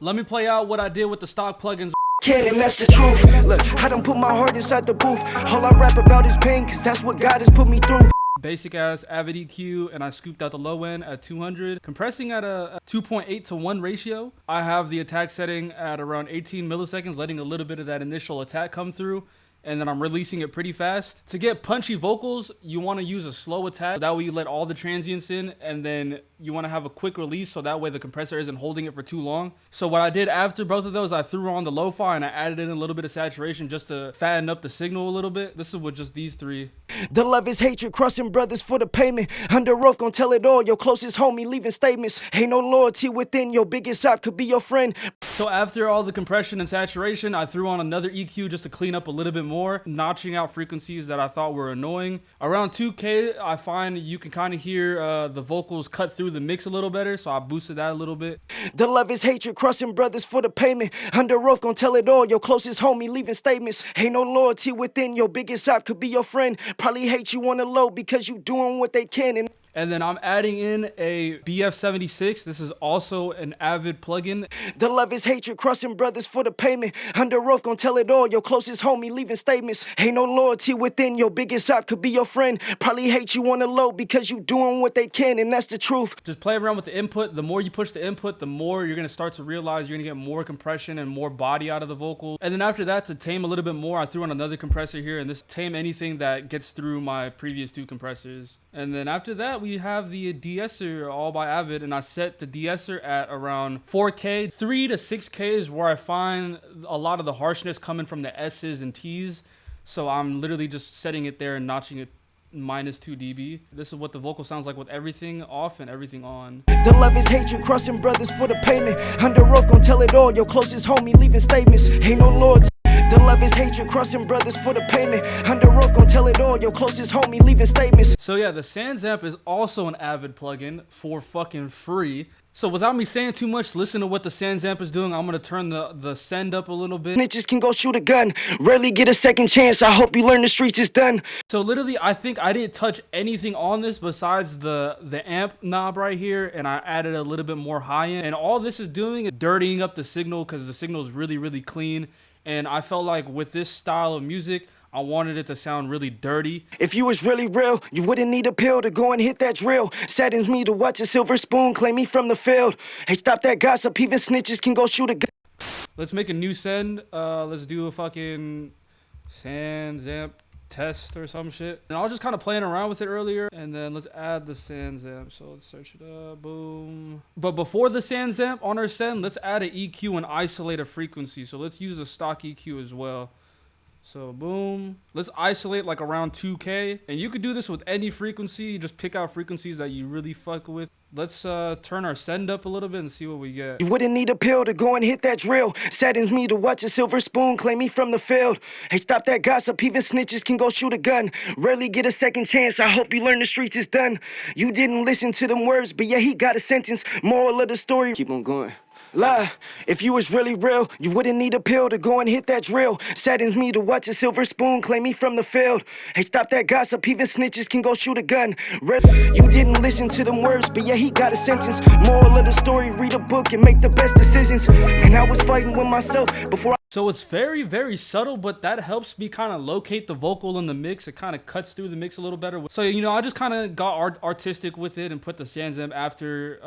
Let me play out what I did with the stock plugins. And that's the truth. Look, I done put my heart inside the booth. All I rap about is pain, cause that's what God has put me through. Basic ass Avid EQ, and I scooped out the low end at 200, compressing at a 2.8 to 1 ratio. I have the attack setting at around 18 milliseconds, letting a little bit of that initial attack come through, and then I'm releasing it pretty fast. To get punchy vocals, you want to use a slow attack. That way you let all the transients in, and then you want to have a quick release so that way the compressor isn't holding it for too long. So what I did after both of those, I threw on the lo-fi and I added in a little bit of saturation just to fatten up the signal a little bit. This is with just these three. The love is hatred, crossing brothers for the payment. Under oath, gon' tell it all. Your closest homie leaving statements. Ain't no loyalty within. Your biggest op could be your friend. So after all the compression and saturation, I threw on another EQ just to clean up a little bit more, notching out frequencies that I thought were annoying. Around 2K, I find you can kind of hear the vocals cut through the mix a little better, so I boosted that a little bit. The love is hatred, crossing brothers for the payment. Under oath, gon' tell it all. Your closest homie leaving statements. Ain't no loyalty within. Your biggest op could be your friend. Probably hate you on the low because you doing what they can. And then I'm adding in a BF76. This is also an Avid plugin. The love is hatred, crossing brothers for the payment. Under oath, gon' tell it all. Your closest homie leaving statements. Ain't no loyalty within. Your biggest op could be your friend. Probably hate you on the low because you doing what they can, and that's the truth. Just play around with the input. The more you push the input, the more you're gonna start to realize you're gonna get more compression and more body out of the vocal. And then after that, to tame a little bit more, I threw on another compressor here, and this tame anything that gets through my previous two compressors. And then after that, we have the de-esser all by Avid, and I set the de-esser at around 4K. 3 to 6K is where I find a lot of the harshness coming from the S's and T's. So I'm literally just setting it there and notching it -2 dB. This is what the vocal sounds like with everything off and everything on. The love is hatred, crossing brothers for the payment. Under oath, gon' tell it all. Your closest homie leaving statements. Ain't no loyalty. The love is hatred, crossing brothers for the payment. Under oath, gon' tell it all. Your closest homie leaving statements. So yeah, the SansAmp is also an Avid plugin for fucking free. So without me saying too much, listen to what the SansAmp is doing. I'm gonna turn the send up a little bit. Snitches can go shoot a gun. Rarely get a second chance. I hope you learn the streets is done. So literally, I think I didn't touch anything on this besides the amp knob right here, and I added a little bit more high end. And all this is doing is dirtying up the signal because the signal is really, really clean. And I felt like with this style of music, I wanted it to sound really dirty. If you was really real, you wouldn't need a pill to go and hit that drill. Saddens me to watch a silver spoon claim me from the field. Hey, stop that gossip, even snitches can go shoot a gun. Let's make a new send. Let's do a fucking SansAmp test or some shit. And I was just kind of playing around with it earlier, and then let's add the SansAmp. So let's search it up, boom. But before the SansAmp on our send, let's add an EQ and isolate a frequency. So let's use a stock EQ as well. So boom, let's isolate like around 2K, and you could do this with any frequency. Just pick out frequencies that you really fuck with. Let's turn our send up a little bit and see what we get. You wouldn't need a pill to go and hit that drill. Saddens me to watch a silver spoon claim me from the field. Hey, stop that gossip, even snitches can go shoot a gun. Rarely get a second chance. I hope you learn the streets is done. You didn't listen to them words, but yeah, he got a sentence. Moral of the story, keep on going. Lie. If you was really real, you wouldn't need a pill to go and hit that drill. Saddens me to watch a silver spoon claim me from the field. Hey, stop that gossip, even snitches can go shoot a gun. You didn't listen to them words, but yeah, he got a sentence. Moral of the story, read a book and make the best decisions. And I was fighting with myself before So it's very, very subtle, but that helps me kind of locate the vocal in the mix. It kind of cuts through the mix a little better. So, you know, I just kind of got artistic with it and put the SansAmp after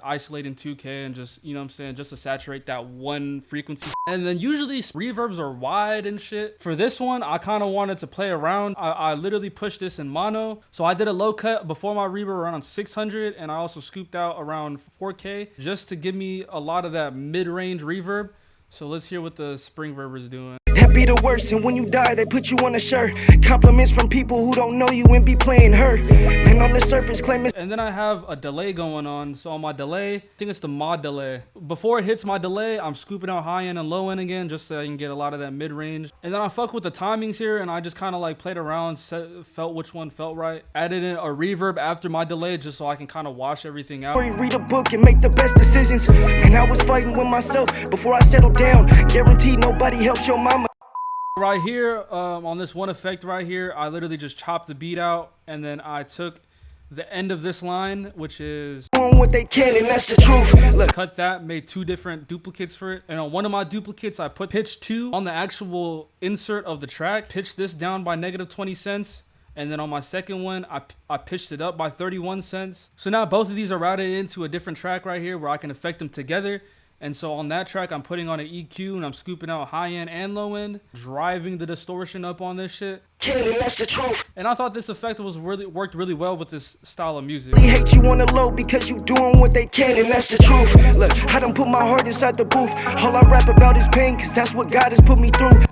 isolating 2K and just, you know what I'm saying, just to saturate that one frequency. And then usually reverbs are wide and shit. For this one, I kind of wanted to play around. I literally pushed this in mono. So I did a low cut before my reverb around 600, and I also scooped out around 4K just to give me a lot of that mid-range reverb. So let's hear what the spring verb is doing. that be the worst, and when you die, they put you on a shirt. Compliments from people who don't know you and be playing hurt. And on the surface, claim it's. And then I have a delay going on. So on my delay, I think it's the mod delay. Before it hits my delay, I'm scooping out high end and low end again, just so I can get a lot of that mid range. And then I fuck with the timings here, and I just kind of like played around, felt which one felt right. Added in a reverb after my delay, just so I can kind of wash everything out. Read a book and make the best decisions. And I was fighting with myself before I settled down. Guaranteed nobody helps your mama. Right here, on this one effect right here, I literally just chopped the beat out, and then I took the end of this line, which is Doing what they can, and that's the truth. Look, cut that, made 2 different duplicates for it. And on one of my duplicates, I put pitch 2 on the actual insert of the track, pitched this down by -20 cents. And then on my second one, I pitched it up by 31 cents. So now both of these are routed into a different track right here where I can affect them together. And so on that track, I'm putting on an EQ and I'm scooping out high end and low end, driving the distortion up on this shit. that's the truth. And I thought this effect worked really well with this style of music. They hate you on the low because you doing what they can, and that's the truth. Look, I done put my heart inside the booth. All I rap about is pain, cause that's what God has put me through.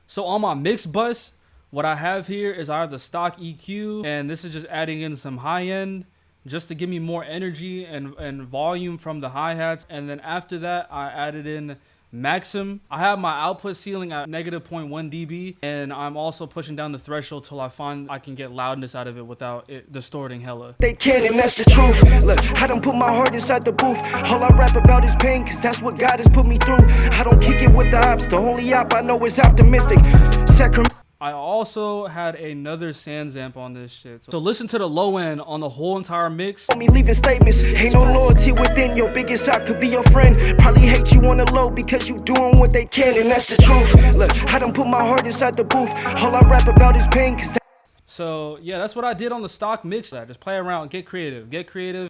So on my mix bus, what I have here is I have the stock EQ, and this is just adding in some high end just to give me more energy and volume from the hi-hats. And then after that, I added in Maxim. I have my output ceiling at -0.1 dB, and I'm also pushing down the threshold till I find I can get loudness out of it without it distorting hella. They can, and that's the truth. Look, I done put my heart inside the booth. All I rap about is pain, cause that's what God has put me through. I don't kick it with the ops, the only op I know is optimistic. Sacramento. I also had another SansAmp on this shit. So listen to the low end on the whole entire mix. Me leaving statements, ain't no loyalty within. Your biggest op could be your friend. Probably hate you on the low because you doing what they can, and that's the truth. Look, I done put my heart inside the booth. All I rap about is pain, cause So yeah, that's what I did on the stock mix. Just play around, get creative,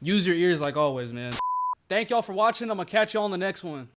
use your ears like always, man. Thank y'all for watching. I'm gonna catch y'all on the next one.